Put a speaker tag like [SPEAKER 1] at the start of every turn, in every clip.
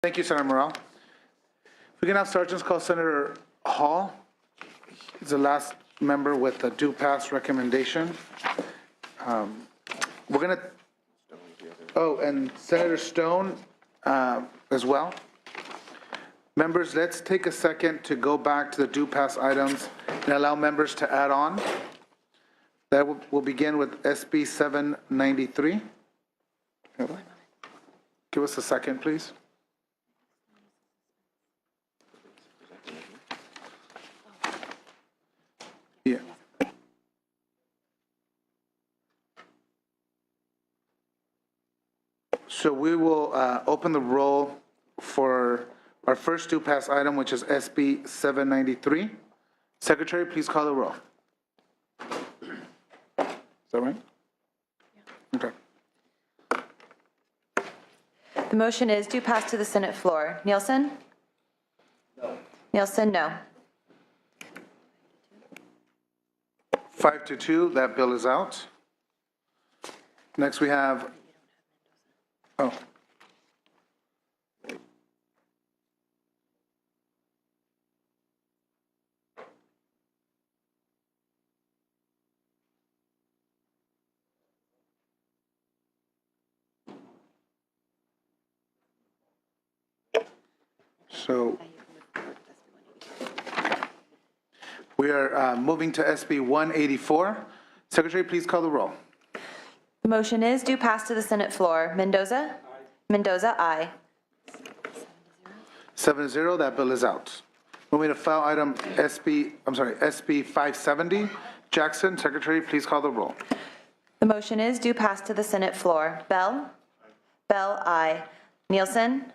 [SPEAKER 1] Thank you, Senator Morrell. We can have sergeants call Senator Hall. He's the last member with a due pass recommendation. We're going to, and Senator Stone as well. Members, let's take a second to go back to the due pass items and allow members to add on. That will begin with SB 793. Give us a second, please. Yeah. So we will open the roll for our first due pass item, which is SB 793. Secretary, please call the roll. Is that right? Yeah. Okay.
[SPEAKER 2] The motion is due pass to the Senate floor. Nielsen? No. Nielsen, no.
[SPEAKER 1] 5-2, that bill is out. Next we have, so we are moving to SB 184. Secretary, please call the roll.
[SPEAKER 2] The motion is due pass to the Senate floor. Mendoza? Aye. Mendoza, aye.
[SPEAKER 1] 7-0, that bill is out. Moving to file item SB 570. Jackson, Secretary, please call the roll.
[SPEAKER 2] The motion is due pass to the Senate floor. Bell? Bell, aye. Nielsen?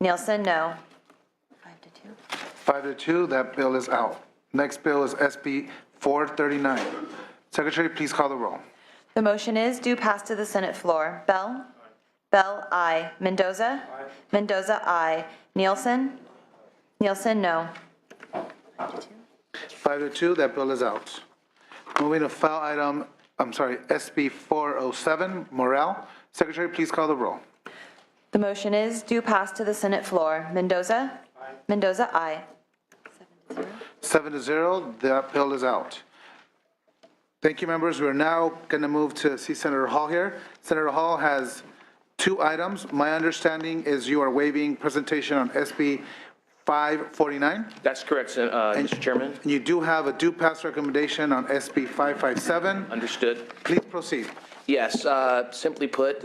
[SPEAKER 2] Nielsen, no. 5-2.
[SPEAKER 1] 5-2, that bill is out. Next bill is SB 439. Secretary, please call the roll.
[SPEAKER 2] The motion is due pass to the Senate floor. Bell? Aye. Bell, aye. Mendoza? Aye. Mendoza, aye. Nielsen? Nielsen, no.
[SPEAKER 1] 5-2, that bill is out. Moving to file item, SB 407, Morrell. Secretary, please call the roll.
[SPEAKER 2] The motion is due pass to the Senate floor. Mendoza? Aye. Mendoza, aye.
[SPEAKER 1] 7-0, that bill is out. Thank you, members. We're now going to move to see Senator Hall here. Senator Hall has two items. My understanding is you are waiving presentation on SB 549.
[SPEAKER 3] That's correct, Mr. Chairman.
[SPEAKER 1] And you do have a due pass recommendation on SB 557.
[SPEAKER 3] Understood.
[SPEAKER 1] Please proceed.
[SPEAKER 3] Yes, simply put,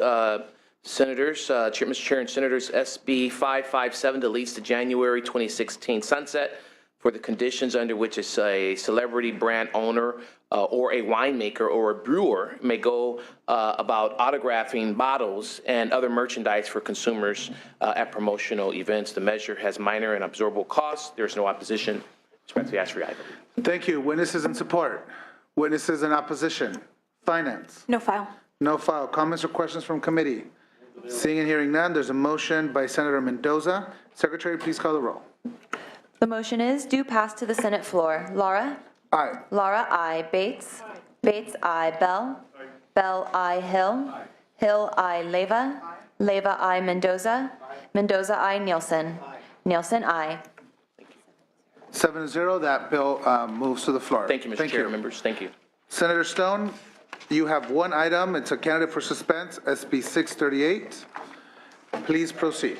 [SPEAKER 3] Senators, Mr. Chair and Senators, SB 557 deletes the January 2016 sunset for the conditions under which a celebrity brand owner or a winemaker or a brewer may go about autographing bottles and other merchandise for consumers at promotional events. The measure has minor and absorbable costs. There's no opposition. Respectfully ask for your item.
[SPEAKER 1] Thank you. Witnesses in support. Witnesses in opposition. Finance.
[SPEAKER 2] No file.
[SPEAKER 1] No file. Comments or questions from committee? Seeing and hearing none, there's a motion by Senator Mendoza. Secretary, please call the roll.
[SPEAKER 2] The motion is due pass to the Senate floor. Laura?
[SPEAKER 1] Aye.
[SPEAKER 2] Laura, aye. Bates? Aye. Bates, aye. Bell? Aye. Bell, aye. Hill? Aye. Hill, aye. Leyva? Aye. Leyva, aye. Mendoza? Aye. Mendoza, aye. Nielsen? Aye. Nielsen, aye.
[SPEAKER 1] 7-0, that bill moves to the floor.
[SPEAKER 3] Thank you, Mr. Chair, members. Thank you.
[SPEAKER 1] Senator Stone, you have one item. It's a candidate for suspense, SB 638. Please proceed.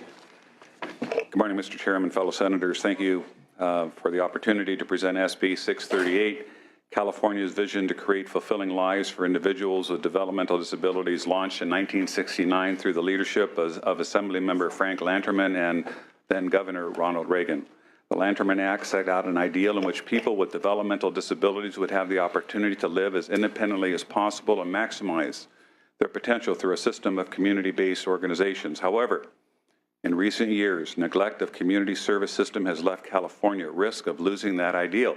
[SPEAKER 4] Good morning, Mr. Chairman, fellow senators. Thank you for the opportunity to present SB 638, California's vision to create fulfilling lives for individuals with developmental disabilities, launched in 1969 through the leadership of Assemblymember Frank Lanterman and then Governor Ronald Reagan. The Lanterman Act set out an ideal in which people with developmental disabilities would have the opportunity to live as independently as possible and maximize their potential through a system of community-based organizations. However, in recent years, neglect of community service system has left California at risk of losing that ideal.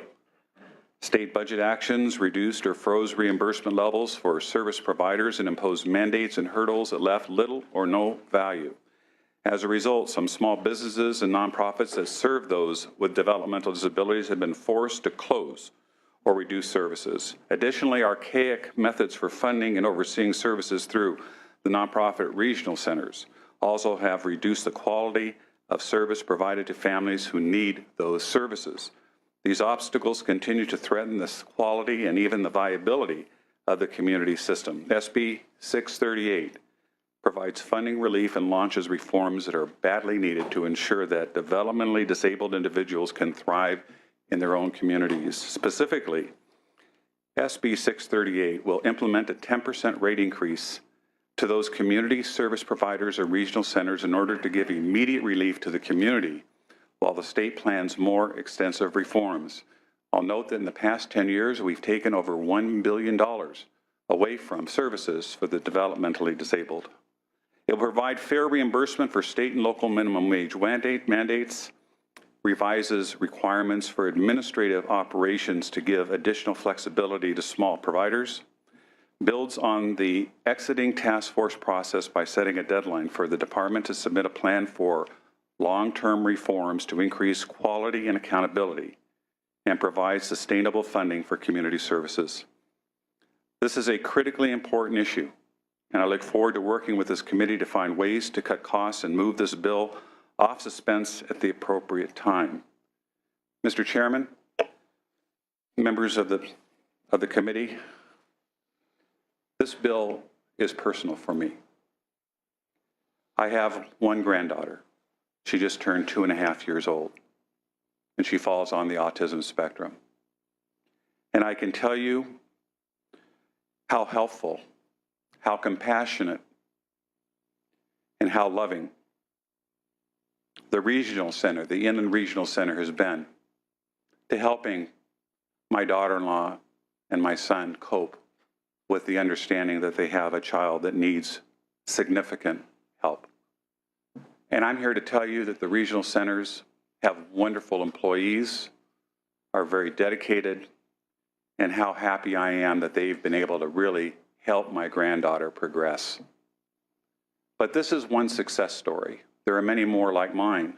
[SPEAKER 4] State budget actions reduced or froze reimbursement levels for service providers and imposed mandates and hurdles that left little or no value. As a result, some small businesses and nonprofits that serve those with developmental disabilities have been forced to close or reduce services. Additionally, archaic methods for funding and overseeing services through the nonprofit regional centers also have reduced the quality, of service provided to families who need those services. These obstacles continue to threaten the quality and even the viability of the community system. SB 638 provides funding relief and launches reforms that are badly needed to ensure that developmentally disabled individuals can thrive in their own communities. Specifically, SB 638 will implement a 10% rate increase to those community service providers or regional centers in order to give immediate relief to the community while the state plans more extensive reforms. I'll note that in the past 10 years, we've taken over $1 billion away from services for the developmentally disabled. It will provide fair reimbursement for state and local minimum wage mandates, revises requirements for administrative operations to give additional flexibility to small providers, builds on the exiting task force process by setting a deadline for the department to submit a plan for long-term reforms to increase quality and accountability, and provide sustainable funding for community services. This is a critically important issue, and I look forward to working with this committee to find ways to cut costs and move this bill off suspense at the appropriate time. Mr. Chairman, members of the committee, this bill is personal for me. I have one granddaughter. She just turned 2.5 years old, and she falls on the autism spectrum. And I can tell you how helpful, how compassionate, and how loving the regional center, the Inland Regional Center, has been to helping my daughter-in-law and my son cope with the understanding that they have a child that needs significant help. And I'm here to tell you that the regional centers have wonderful employees, are very dedicated, and how happy I am that they've been able to really help my granddaughter progress. But this is one success story. There are many more like mine.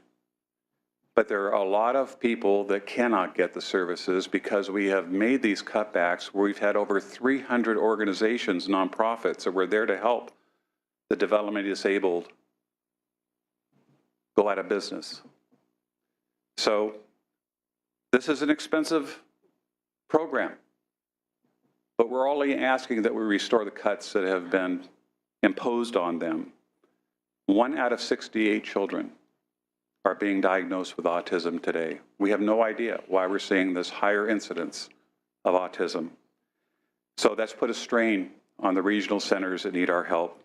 [SPEAKER 4] But there are a lot of people that cannot get the services because we have made these cutbacks where we've had over 300 organizations, nonprofits, that were there to help the developmentally disabled go out of business. So this is an expensive program, but we're only asking that we restore the cuts that have been imposed on them. 1 out of 68 children are being diagnosed with autism today. We have no idea why we're seeing this higher incidence of autism. So that's put a strain on the regional centers that need our help.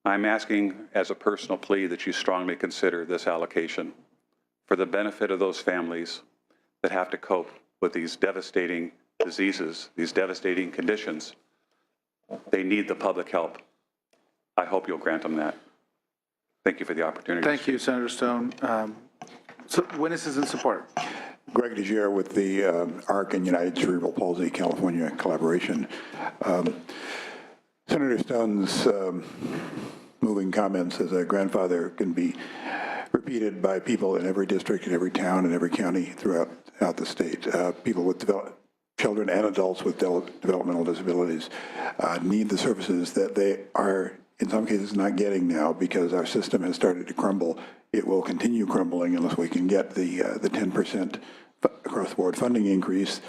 [SPEAKER 4] I'm asking as a personal plea that you strongly consider this allocation for the benefit of those families that have to cope with these devastating diseases, these devastating conditions. They need the public help. I hope you'll grant them that. Thank you for the opportunity.
[SPEAKER 1] Thank you, Senator Stone. So witnesses in support.
[SPEAKER 5] Greg DeGier with the ARC and United Cerebral Palsy California collaboration. Senator Stone's moving comments as a grandfather can be repeated by people in every district, in every town, in every county throughout the state. People with children and adults with developmental disabilities need the services that they are in some cases not getting now because our system has started to crumble. It will continue crumbling unless we can get the 10% across-the-board funding increase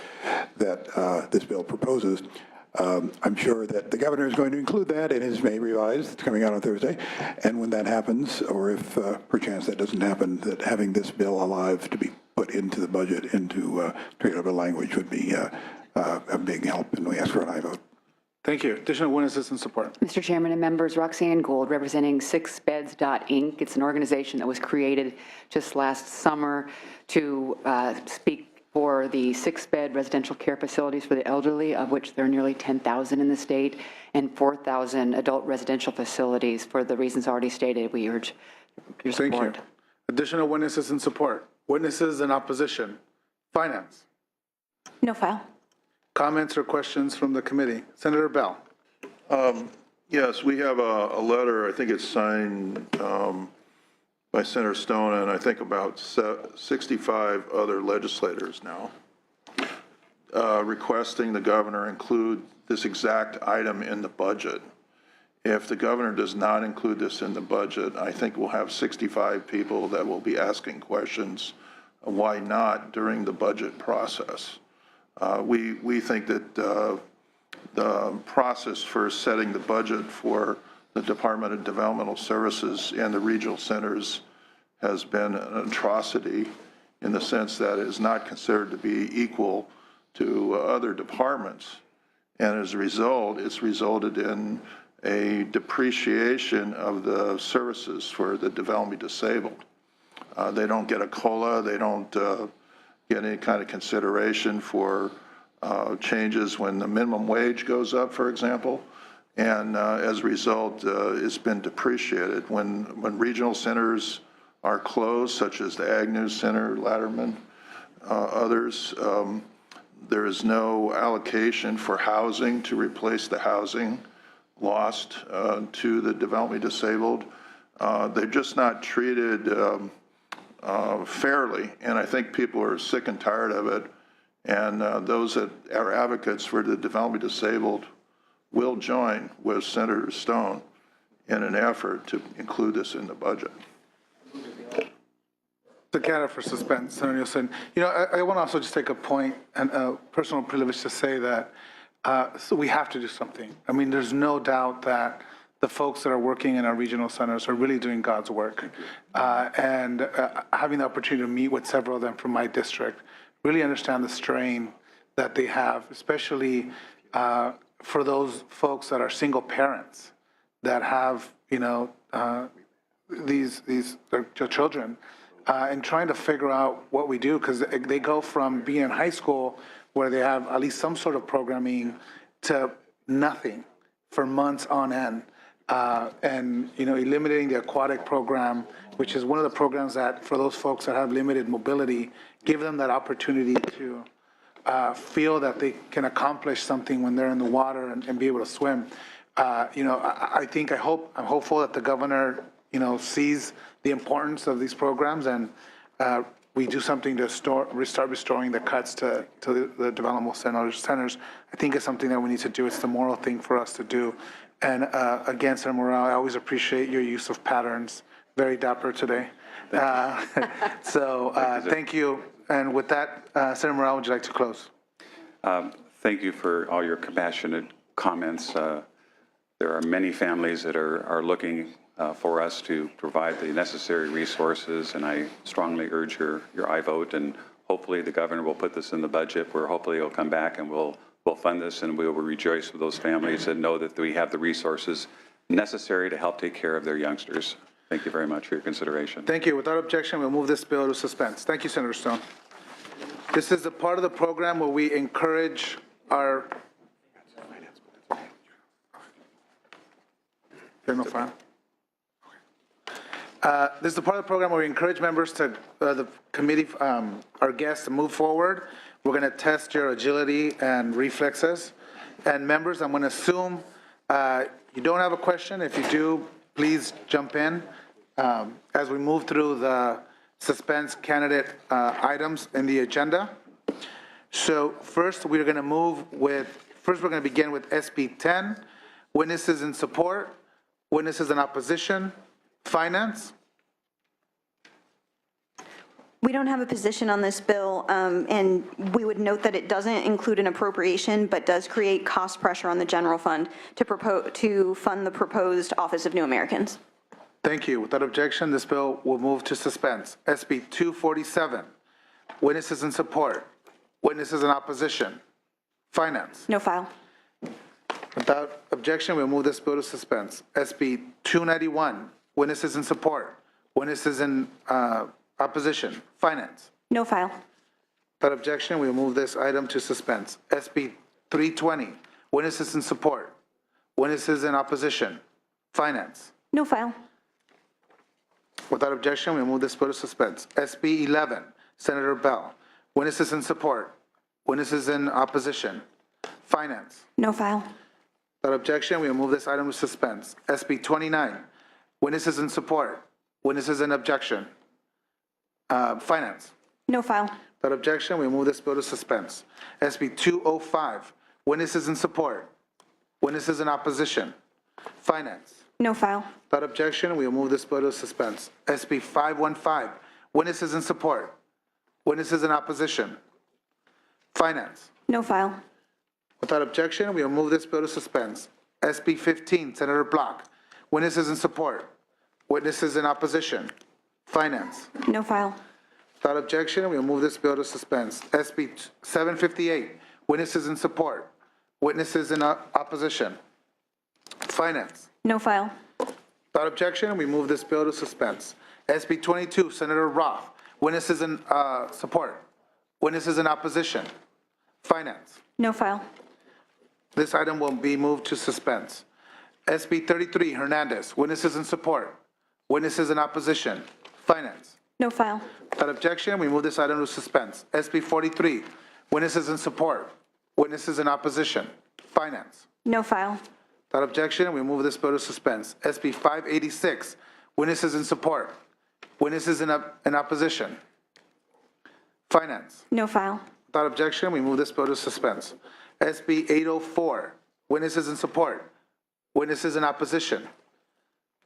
[SPEAKER 5] that this bill proposes. I'm sure that the governor is going to include that in his May revise that's coming out on Thursday. And when that happens, or if perchance that doesn't happen, that having this bill alive to be put into the budget, into trade-over language would be a big help, and we ask for an aye vote.
[SPEAKER 1] Thank you. Additional witnesses in support.
[SPEAKER 6] Mr. Chairman and members, Roxanne Gould, representing 6beds.inc. It's an organization that was created just last summer to speak for the 6-bed residential care facilities for the elderly, of which there are nearly 10,000 in the state, and 4,000 adult residential facilities. For the reasons already stated, we urge your support.
[SPEAKER 1] Thank you. Additional witnesses in support. Witnesses in opposition. Finance.
[SPEAKER 2] No file.
[SPEAKER 1] Comments or questions from the committee? Senator Bell.
[SPEAKER 7] Yes, we have a letter, I think it's signed by Senator Stone and I think about 65 other legislators now, requesting the governor include this exact item in the budget. if the governor does not include this in the budget, I think we'll have 65 people that will be asking questions, why not, during the budget process. We think that the process for setting the budget for the Department of Developmental Services and the regional centers has been an atrocity in the sense that it is not considered to be equal to other departments. And as a result, it's resulted in a depreciation of the services for the developmentally disabled. They don't get a COLA, they don't get any kind of consideration for changes when the minimum wage goes up, for example. And as a result, it's been depreciated. When regional centers are closed, such as the Agnew Center, Latterman, others, there is no allocation for housing to replace the housing lost to the developmentally disabled. They're just not treated fairly, and I think people are sick and tired of it. And those that are advocates for the developmentally disabled will join with Senator Stone in an effort to include this in the budget.
[SPEAKER 1] The candidate for suspense, Senator Nielsen. You know, I want to also just take a point and a personal privilege to say that so we have to do something. I mean, there's no doubt that the folks that are working in our regional centers are really doing God's work. And having the opportunity to meet with several of them from my district, really understand the strain that they have, especially for those folks that are single parents that have, you know, their children, and trying to figure out what we do, because they go from being in high school where they have at least some sort of programming to nothing for months on end. And, you know, eliminating the aquatic program, which is one of the programs that, for those folks that have limited mobility, give them that opportunity to feel that they can accomplish something when they're in the water and be able to swim. You know, I'm hopeful that the governor, you know, sees the importance of these programs, and we do something to start restoring the cuts to the developmental centers. I think it's something that we need to do. It's the moral thing for us to do. And again, Senator Morale, I always appreciate your use of patterns. Very dapper today. Thank you. And with that, Senator Morale, would you like to close?
[SPEAKER 4] Thank you for all your compassionate comments. There are many families that are looking for us to provide the necessary resources, and I strongly urge your aye vote, and hopefully the governor will put this in the budget, where hopefully he'll come back and we'll fund this, and we will rejoice with those families and know that we have the resources necessary to help take care of their youngsters. Thank you very much for your consideration.
[SPEAKER 1] Thank you. Without objection, we'll move this bill to suspense. Thank you, Senator Stone. This is the part of the program where we encourage our... There's no file? This is the part of the program where we encourage members to, the committee, our guests to move forward. We're going to test your agility and reflexes. And members, I'm going to assume you don't have a question. If you do, please jump in as we move through the suspense candidate items in the agenda. So first, we're going to begin with SB 10, witnesses in support, witnesses in opposition, finance.
[SPEAKER 8] We don't have a position on this bill, and we would note that it doesn't include an appropriation, but does create cost pressure on the general fund to fund the proposed Office of New Americans.
[SPEAKER 1] Thank you. Without objection, this bill will move to suspense. SB 247, witnesses in support, witnesses in opposition, finance.
[SPEAKER 8] No file.
[SPEAKER 1] Without objection, we'll move this bill to suspense. SB 291, witnesses in support, witnesses in opposition, finance.
[SPEAKER 8] No file.
[SPEAKER 1] Without objection, we will move this item to suspense. SB 320, witnesses in support, witnesses in opposition, finance.
[SPEAKER 8] No file.
[SPEAKER 1] Without objection, we will move this bill to suspense. SB 11, Senator Bell, witnesses in support, witnesses in opposition, finance.
[SPEAKER 8] No file.
[SPEAKER 1] Without objection, we will move this item to suspense. SB 29, witnesses in support, witnesses in objection, finance.
[SPEAKER 8] No file.
[SPEAKER 1] Without objection, we move this bill to suspense. SB 205, witnesses in support, witnesses in opposition, Finance.
[SPEAKER 8] No file.
[SPEAKER 1] Without objection, we will move this bill to suspense. SB 515, witnesses in support. Witnesses in opposition. Finance.
[SPEAKER 8] No file.
[SPEAKER 1] Without objection, we will move this bill to suspense. SB 15, Senator Block, witnesses in support. Witnesses in opposition. Finance.
[SPEAKER 8] No file.
[SPEAKER 1] Without objection, we will move this bill to suspense. SB 758, witnesses in support. Witnesses in opposition. Finance.
[SPEAKER 8] No file.
[SPEAKER 1] Without objection, we move this bill to suspense. SB 22, Senator Roth, witnesses in support. Witnesses in opposition. Finance.
[SPEAKER 8] No file.
[SPEAKER 1] This item will be moved to suspense. SB 33, Hernandez, witnesses in support. Witnesses in opposition. Finance.
[SPEAKER 8] No file.
[SPEAKER 1] Without objection, we move this item to suspense. SB 43, witnesses in support. Witnesses in opposition. Finance.
[SPEAKER 8] No file.
[SPEAKER 1] Without objection, we move this bill to suspense. SB 586, witnesses in support. Witnesses in opposition. Finance.
[SPEAKER 8] No file.
[SPEAKER 1] Without objection, we move this bill to suspense. SB 804, witnesses in support. Witnesses in opposition.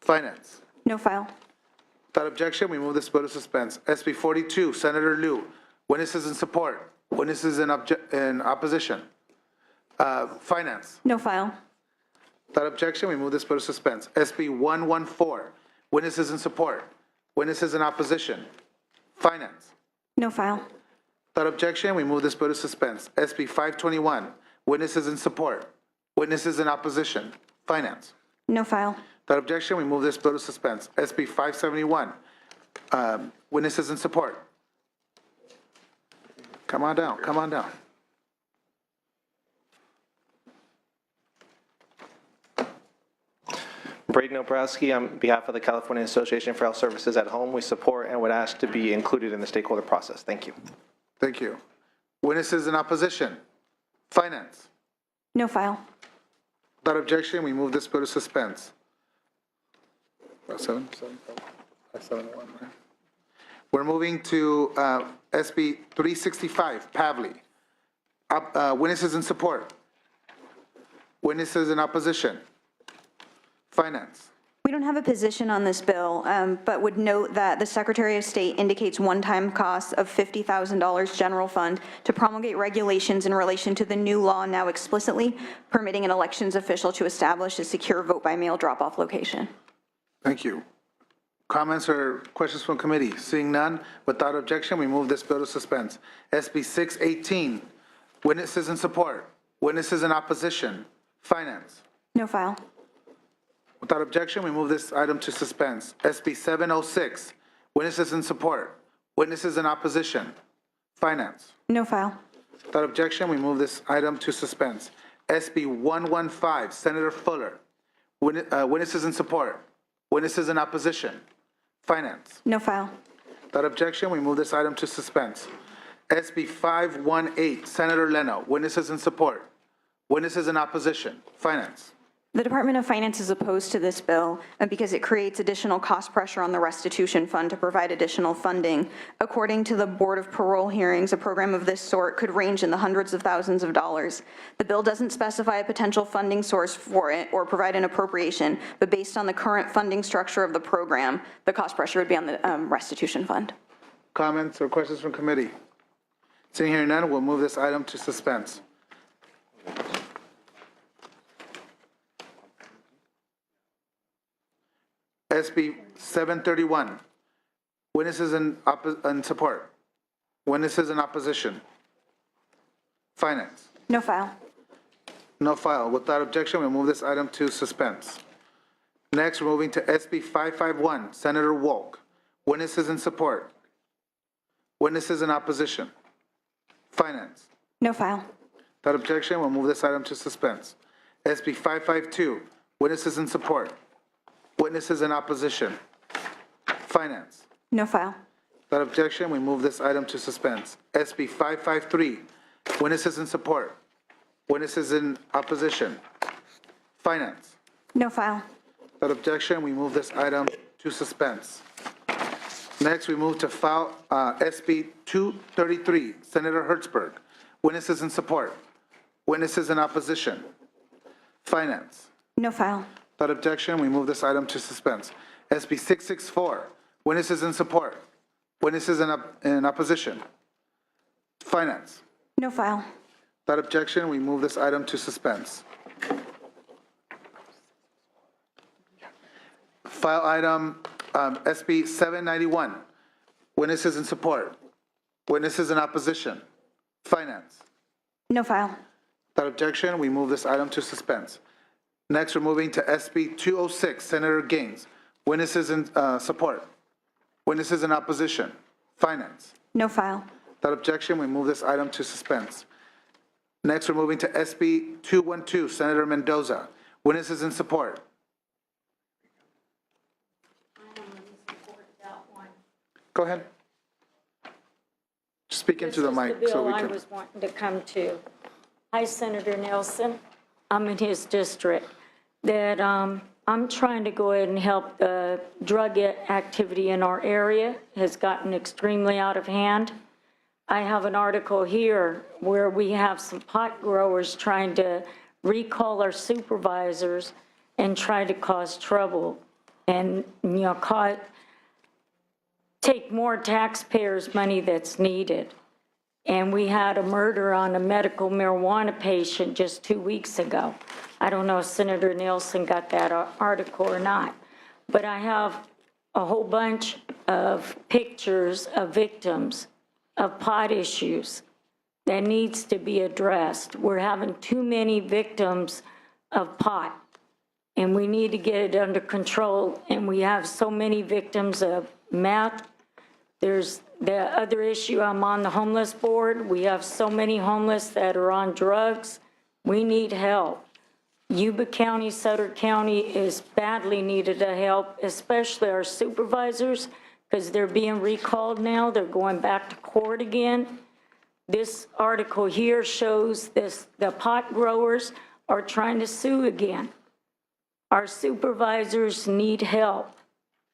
[SPEAKER 1] Finance.
[SPEAKER 8] No file.
[SPEAKER 1] Without objection, we move this bill to suspense. SB 42, Senator Liu, witnesses in support. Witnesses in opposition. Finance.
[SPEAKER 8] No file.
[SPEAKER 1] Without objection, we move this bill to suspense. SB 114, witnesses in support. Witnesses in opposition. Finance.
[SPEAKER 8] No file.
[SPEAKER 1] Without objection, we move this bill to suspense. SB 521, witnesses in support. Witnesses in opposition. Finance.
[SPEAKER 8] No file.
[SPEAKER 1] Without objection, we move this bill to suspense. SB 571, witnesses in support. Come on down, come on down.
[SPEAKER 9] Braden Obrowski, on behalf of the California Association for Health Services at Home, we support and would ask to be included in the stakeholder process. Thank you.
[SPEAKER 1] Thank you. Witnesses in opposition. Finance.
[SPEAKER 8] No file.
[SPEAKER 1] Without objection, we move this bill to suspense. 571, right? We're moving to SB 365, Pavley. Witnesses in support. Witnesses in opposition. Finance.
[SPEAKER 8] We don't have a position on this bill, but would note that the Secretary of State indicates one-time costs of $50,000 general fund to promulgate regulations in relation to the new law now explicitly permitting an elections official to establish a secure vote-by-mail drop-off location.
[SPEAKER 1] Thank you. Comments or questions from committee? Seeing none, without objection, we move this bill to suspense. SB 618, witnesses in support. Witnesses in opposition. Finance.
[SPEAKER 8] No file.
[SPEAKER 1] Without objection, we move this item to suspense. SB 706, witnesses in support. Witnesses in opposition. Finance.
[SPEAKER 8] No file.
[SPEAKER 1] Without objection, we move this item to suspense. SB 115, Senator Fuller, witnesses in support. Witnesses in opposition. Finance.
[SPEAKER 8] No file.
[SPEAKER 1] Without objection, we move this item to suspense. SB 518, Senator Leno, witnesses in support. Witnesses in opposition. Finance.
[SPEAKER 8] The Department of Finance is opposed to this bill because it creates additional cost pressure on the restitution fund to provide additional funding. According to the Board of Parole hearings, a program of this sort could range in the hundreds of thousands of dollars. The bill doesn't specify a potential funding source for it or provide an appropriation, but based on the current funding structure of the program, the cost pressure would be on the restitution fund.
[SPEAKER 1] Comments or questions from committee? Seeing here none, we'll move this item to suspense. SB 731, witnesses in support. Witnesses in opposition. Finance.
[SPEAKER 8] No file.
[SPEAKER 1] No file. Without objection, we move this item to suspense. Next, we're moving to SB 551, Senator Wolk. Witnesses in support. Witnesses in opposition. Finance.
[SPEAKER 8] No file.
[SPEAKER 1] Without objection, we'll move this item to suspense. SB 552, witnesses in support. Witnesses in opposition. Finance.
[SPEAKER 8] No file.
[SPEAKER 1] Without objection, we move this item to suspense. SB 553, witnesses in support. Witnesses in opposition. Finance.
[SPEAKER 8] No file.
[SPEAKER 1] Without objection, we move this item to suspense. Next, we move to file SB 233, Senator Hertzberg. Witnesses in support. Witnesses in opposition. Finance.
[SPEAKER 8] No file.
[SPEAKER 1] Without objection, we move this item to suspense. SB 664, witnesses in support. Witnesses in opposition. Finance.
[SPEAKER 8] No file.
[SPEAKER 1] Without objection, we move this item to suspense. File item SB 791, witnesses in support. Witnesses in opposition. Finance.
[SPEAKER 8] No file.
[SPEAKER 1] Without objection, we move this item to suspense. Next, we're moving to SB 206, Senator Gaines. Witnesses in support. Witnesses in opposition. Finance.
[SPEAKER 8] No file.
[SPEAKER 1] Without objection, we move this item to suspense. Next, we're moving to SB 212, Senator Mendoza. Witnesses in support. Go ahead. Speak into the mic
[SPEAKER 10] This is the
[SPEAKER 1] so
[SPEAKER 10] bill
[SPEAKER 1] we
[SPEAKER 10] I
[SPEAKER 1] can.
[SPEAKER 10] was wanting to come to. Hi, Senator Nelson. I'm in his district. That I'm trying to go ahead and help the drug activity in our area has gotten extremely out of hand. I have an article here where we have some pot growers trying to recall our supervisors and try to cause trouble and, take more taxpayers' money that's needed. And we had a murder on a medical marijuana patient just 2 weeks ago. I don't know if Senator Nelson got that article or not, but I have a whole bunch of pictures of victims of pot issues that needs to be addressed. We're having too many victims of pot, and we need to get it under control. And we have so many victims of meth. There's the other issue, I'm on the homeless board. We have so many homeless that are on drugs. We need help. Yuba County, Sutter County is badly needed to help, especially our supervisors, because they're being recalled now. They're going back to court again. This article here shows the pot growers are trying to sue again. Our supervisors need help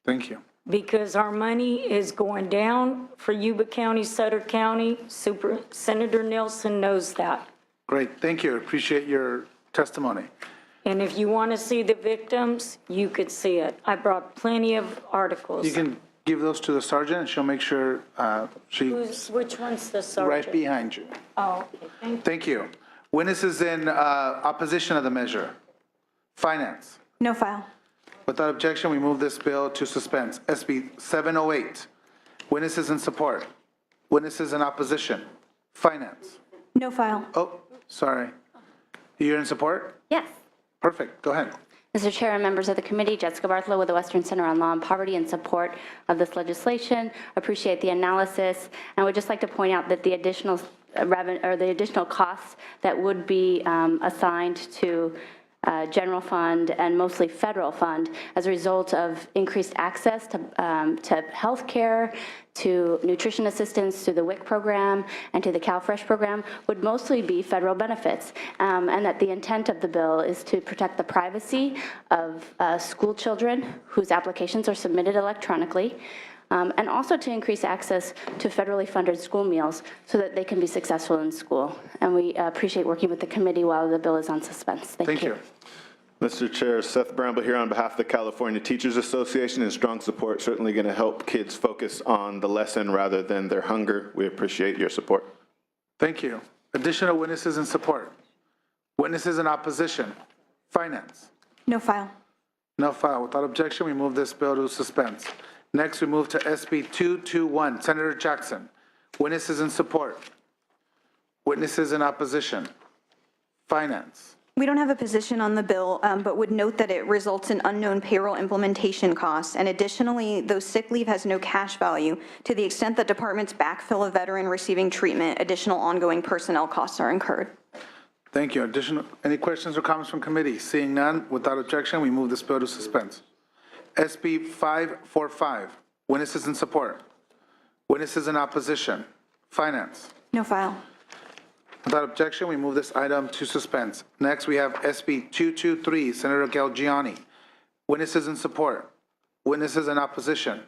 [SPEAKER 1] Thank you.
[SPEAKER 10] because our money is going down for Yuba County, Sutter County. Senator Nelson knows that.
[SPEAKER 1] Great, thank you. Appreciate your testimony.
[SPEAKER 10] And if you want to see the victims, you could see it. I brought plenty of articles.
[SPEAKER 1] You can give those to the sergeant, and she'll make sure she's
[SPEAKER 10] Which one's the sergeant?
[SPEAKER 1] right behind you.
[SPEAKER 10] Oh, okay, thank you.
[SPEAKER 1] Thank you. Witnesses in opposition of the measure. Finance.
[SPEAKER 8] No file.
[SPEAKER 1] Without objection, we move this bill to suspense. SB 708, witnesses in support. Witnesses in opposition. Finance.
[SPEAKER 8] No file.
[SPEAKER 1] Oh, sorry. You're in support?
[SPEAKER 11] Yes.
[SPEAKER 1] Perfect, go ahead.
[SPEAKER 11] Mr. Chair and members of the committee, Jessica Bartholow with the Western Center on Law and Poverty in support of this legislation. Appreciate the analysis, and would just like to point out that the additional costs that would be assigned to general fund and mostly federal fund as a result of increased access to health care, to nutrition assistance, to the WIC program, and to the CalFresh program would mostly be federal benefits, and that the intent of the bill is to protect the privacy of school children whose applications are submitted electronically, and also to increase access to federally funded school meals so that they can be successful in school. And we appreciate working with the committee while the bill is on suspense. Thank you.
[SPEAKER 12] Mr. Chair, Seth Bramble here on behalf of the California Teachers Association. And strong support, certainly going to help kids focus on the lesson rather than their hunger. We appreciate your support.
[SPEAKER 1] Thank you. Additional witnesses in support. Witnesses in opposition. Finance.
[SPEAKER 8] No file.
[SPEAKER 1] No file. Without objection, we move this bill to suspense. Next, we move to SB 221, Senator Jackson. Witnesses in support. Witnesses in opposition. Finance.
[SPEAKER 8] We don't have a position on the bill, but would note that it results in unknown payroll implementation costs. And additionally, though sick leave has no cash value, to the extent that departments backfill a veteran receiving treatment, additional ongoing personnel costs are incurred.
[SPEAKER 1] Thank you. Any questions or comments from committee? Seeing none, without objection, we move this bill to suspense. SB 545, witnesses in support. Witnesses in opposition. Finance.
[SPEAKER 8] No file.
[SPEAKER 1] Without objection, we move this item to suspense. Next, we have SB 223, Senator Galgiani. Witnesses in support. Witnesses in opposition.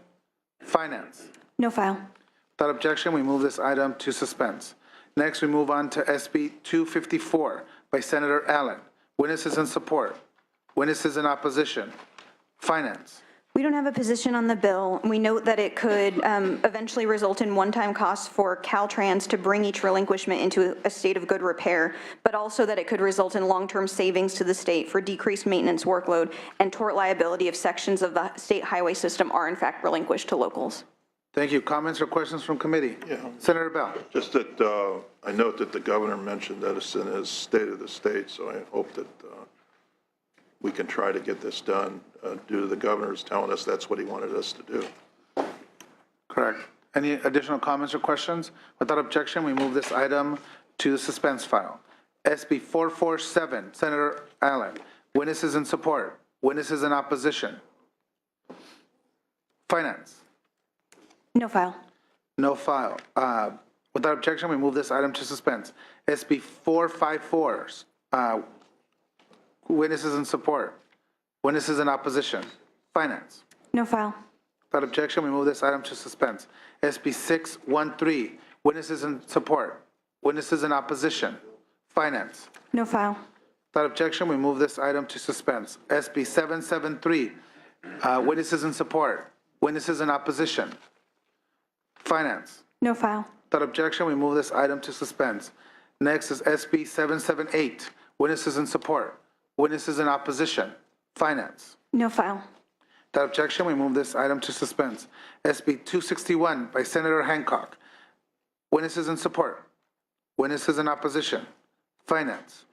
[SPEAKER 1] Finance.
[SPEAKER 8] No file.
[SPEAKER 1] Without objection, we move this item to suspense. Next, we move on to SB 254 by Senator Allen. Witnesses in support. Witnesses in opposition? Finance?
[SPEAKER 8] We don't have a position on the bill. We note that it could eventually result in one-time costs for Caltrans to bring each relinquishment into a state of good repair, but also that it could result in long-term savings to the state for decreased maintenance workload and tort liability if sections of the state highway system are in fact relinquished to locals.
[SPEAKER 1] Thank you. Comments or questions from committee? Senator Bell.
[SPEAKER 7] Just that I note that the governor mentioned that it's in his state of the state, so I hope that we can try to get this done due to the governor's telling us that's what he wanted us to do.
[SPEAKER 1] Correct. Any additional comments or questions? Without objection, we move this item to the suspense file. SB 447, Senator Allen. Witnesses in support. Witnesses in opposition. Finance.
[SPEAKER 8] No file.
[SPEAKER 1] No file. Without objection, we move this item to suspense. SB 454, witnesses in support. Witnesses in opposition. Finance.
[SPEAKER 8] No file.
[SPEAKER 1] Without objection, we move this item to suspense. SB 613, witnesses in support. Witnesses in opposition. Finance.
[SPEAKER 8] No file.
[SPEAKER 1] Without objection, we move this item to suspense. SB 773, witnesses in support. Witnesses in opposition. Finance.
[SPEAKER 8] No file.
[SPEAKER 1] Without objection, we move this item to suspense. Next is SB 778, witnesses in support. Witnesses in opposition. Finance.
[SPEAKER 8] No file.
[SPEAKER 1] Without objection, we move this item to suspense. SB 261 by Senator Hancock. Witnesses in support. Witnesses in opposition. Finance.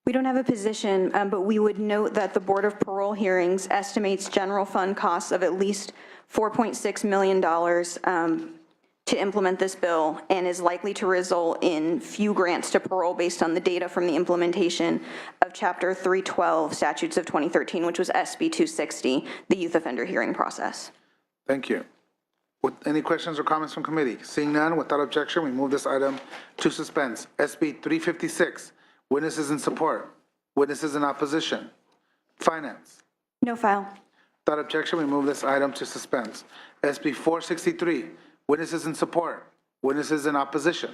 [SPEAKER 8] We don't have a position, but we would note that the Board of Parole Hearings estimates general fund costs of at least $4.6 million to implement this bill and is likely to result in few grants to parole based on the data from the implementation of Chapter 312 Statutes of 2013, which was SB 260, the youth offender hearing process.
[SPEAKER 1] Thank you. Any questions or comments from committee? Seeing none, without objection, we move this item to suspense. SB 356, witnesses in support. Witnesses in opposition. Finance.
[SPEAKER 8] No file.
[SPEAKER 1] Without objection, we move this item to suspense. SB 463, witnesses in support. Witnesses in opposition.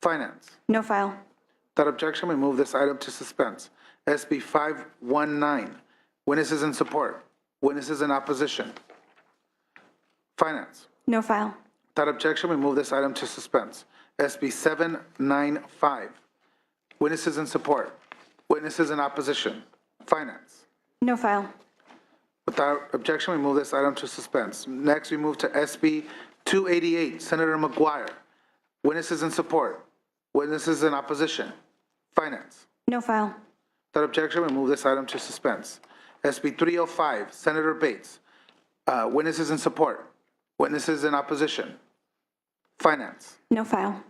[SPEAKER 1] Finance.
[SPEAKER 8] No file.
[SPEAKER 1] Without objection, we move this item to suspense. SB 519, witnesses in support. Witnesses in opposition. Finance.
[SPEAKER 8] No file.
[SPEAKER 1] Without objection, we move this item to suspense. SB 795, witnesses in support. Witnesses in opposition. Finance.
[SPEAKER 8] No file.
[SPEAKER 1] Without objection, we move this item to suspense. Next, we move to SB 288, Senator McGuire. Witnesses in support. Witnesses in opposition. Finance.
[SPEAKER 8] No file.
[SPEAKER 1] Without objection, we move this item to suspense. SB 305, Senator Bates. Witnesses in support. Witnesses in opposition. Finance.
[SPEAKER 8] No file.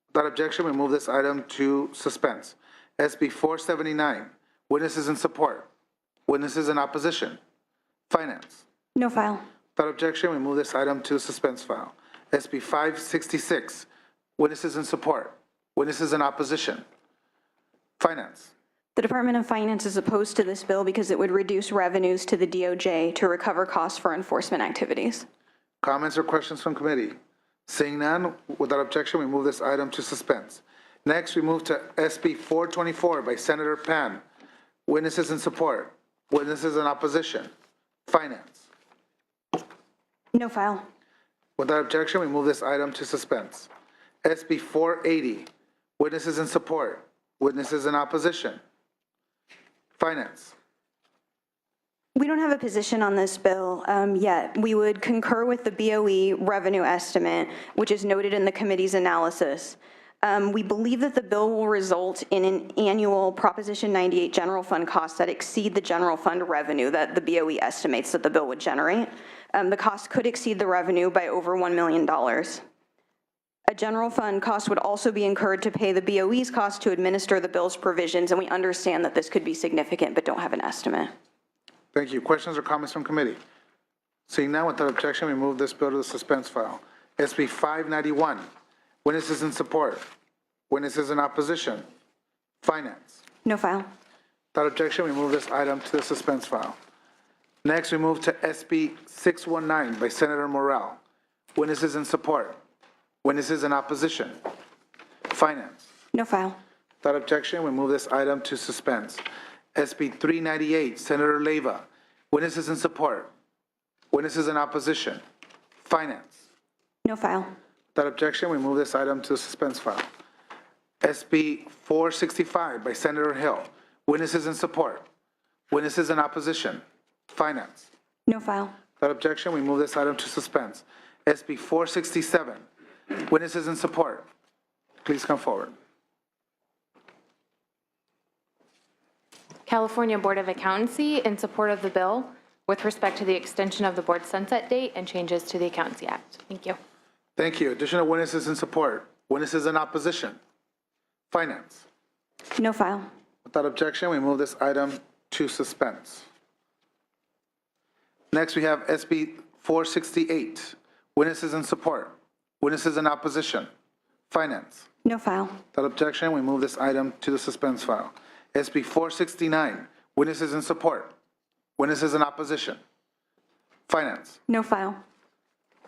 [SPEAKER 1] Without objection, we move this item to suspense. SB 479, witnesses in support. Witnesses in opposition. Finance.
[SPEAKER 8] No file.
[SPEAKER 1] Without objection, we move this item to the suspense file. SB 566, witnesses in support. Witnesses in opposition. Finance.
[SPEAKER 8] The Department of Finance is opposed to this bill because it would reduce revenues to the DOJ to recover costs for enforcement activities.
[SPEAKER 1] Comments or questions from committee? Seeing none, without objection, we move this item to suspense. Next, we move to SB 424 by Senator Pan. Witnesses in support. Witnesses in opposition. Finance.
[SPEAKER 8] No file.
[SPEAKER 1] Without objection, we move this item to suspense. SB 480, witnesses in support. Witnesses in opposition. Finance.
[SPEAKER 8] We don't have a position on this bill yet. We would concur with the BOE revenue estimate, which is noted in the committee's analysis. We believe that the bill will result in an annual Proposition 98 general fund costs that exceed the general fund revenue that the BOE estimates that the bill would generate. The cost could exceed the revenue by over $1 million. A general fund cost would also be incurred to pay the BOE's cost to administer the bill's provisions, and we understand that this could be significant but don't have an estimate.
[SPEAKER 1] Thank you. Questions or comments from committee? Seeing none, without objection, we move this bill to the suspense file. SB 591, witnesses in support. Witnesses in opposition. Finance.
[SPEAKER 8] No file.
[SPEAKER 1] Without objection, we move this item to the suspense file. Next, we move to SB 619 by Senator Morrell. Witnesses in support. Witnesses in opposition. Finance.
[SPEAKER 8] No file.
[SPEAKER 1] Without objection, we move this item to suspense. SB 398, Senator Leyva. Witnesses in support. Witnesses in opposition. Finance.
[SPEAKER 8] No file.
[SPEAKER 1] Without objection, we move this item to the suspense file. SB 465 by Senator Hill. Witnesses in support. Witnesses in opposition. Finance.
[SPEAKER 8] No file.
[SPEAKER 1] Without objection, we move this item to suspense. SB 467. Witnesses in support. Please come forward.
[SPEAKER 13] California Board of Accountancy in support of the bill with respect to the extension of the board's sunset date and changes to the Accountancy Act. Thank you.
[SPEAKER 1] Thank you. Additional witnesses in support. Witnesses in opposition. Finance.
[SPEAKER 8] No file.
[SPEAKER 1] Without objection, we move this item to suspense. Next, we have SB 468. Witnesses in support. Witnesses in opposition. Finance.
[SPEAKER 8] No file.
[SPEAKER 1] Without objection, we move this item to the suspense file. SB 469. Witnesses in support. Witnesses in opposition. Finance.
[SPEAKER 8] No file.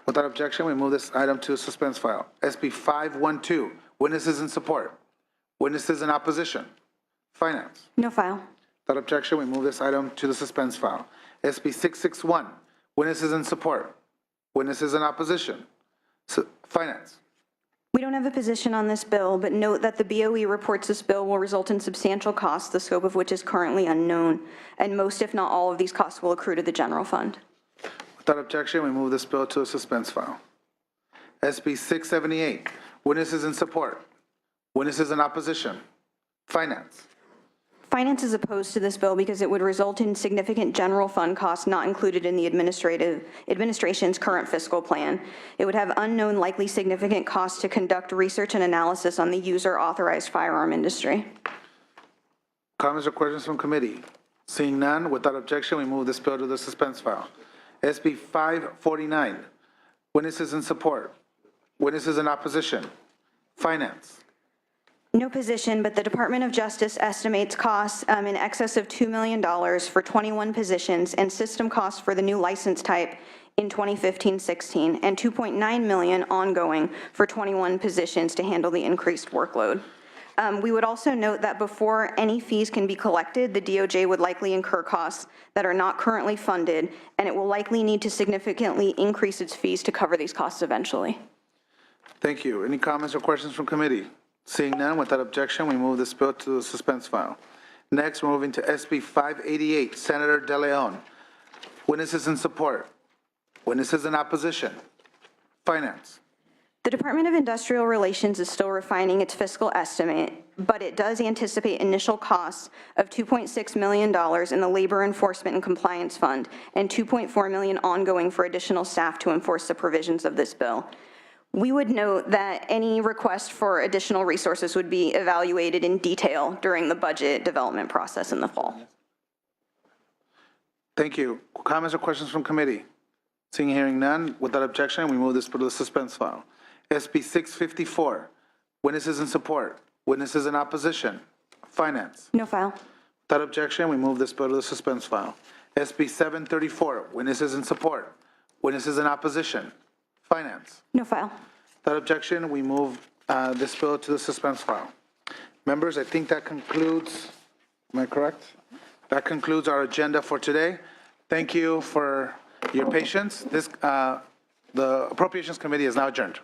[SPEAKER 1] Without objection, we move this item to a suspense file. SB 512, witnesses in support. Witnesses in opposition. Finance.
[SPEAKER 8] No file.
[SPEAKER 1] Without objection, we move this item to the suspense file. SB 661, witnesses in support. Witnesses in opposition. Finance.
[SPEAKER 8] We don't have a position on this bill, but note that the BOE reports this bill will result in substantial costs, the scope of which is currently unknown, and most, if not all, of these costs will accrue to the general fund.
[SPEAKER 1] Without objection, we move this bill to a suspense file. SB 678, witnesses in support. Witnesses in opposition. Finance.
[SPEAKER 8] Finance is opposed to this bill because it would result in significant general fund costs not included in the administration's current fiscal plan. It would have unknown likely significant costs to conduct research and analysis on the user-authorized firearm industry.
[SPEAKER 1] Comments or questions from committee? Seeing none, without objection, we move this bill to the suspense file. SB 549, witnesses in support. Witnesses in opposition. Finance.
[SPEAKER 8] No position, but the Department of Justice estimates costs in excess of $2 million for 21 positions and system costs for the new license type in 2015-16, and $2.9 million ongoing for 21 positions to handle the increased workload. We would also note that before any fees can be collected, the DOJ would likely incur costs that are not currently funded, and it will likely need to significantly increase its fees to cover these costs eventually.
[SPEAKER 1] Thank you. Any comments or questions from committee? Seeing none, without objection, we move this bill to the suspense file. Next, we're moving to SB 588, Senator De Leon. Witnesses in support. Witnesses in opposition. Finance.
[SPEAKER 8] The Department of Industrial Relations is still refining its fiscal estimate, but it does anticipate initial costs of $2.6 million in the Labor Enforcement and Compliance Fund and $2.4 million ongoing for additional staff to enforce the provisions of this bill. We would note that any request for additional resources would be evaluated in detail during the budget development process in the fall.
[SPEAKER 1] Thank you. Comments or questions from committee? Seeing and hearing none, without objection, we move this bill to the suspense file. SB 654, witnesses in support. Witnesses in opposition. Finance.
[SPEAKER 8] No file.
[SPEAKER 1] Without objection, we move this bill to the suspense file. SB 734, witnesses in support. Witnesses in opposition. Finance.
[SPEAKER 8] No file.
[SPEAKER 1] Without objection, we move this bill to the suspense file. Members, I think that concludes, am I correct? That concludes our agenda for today. Thank you for your patience. The Appropriations Committee is now adjourned.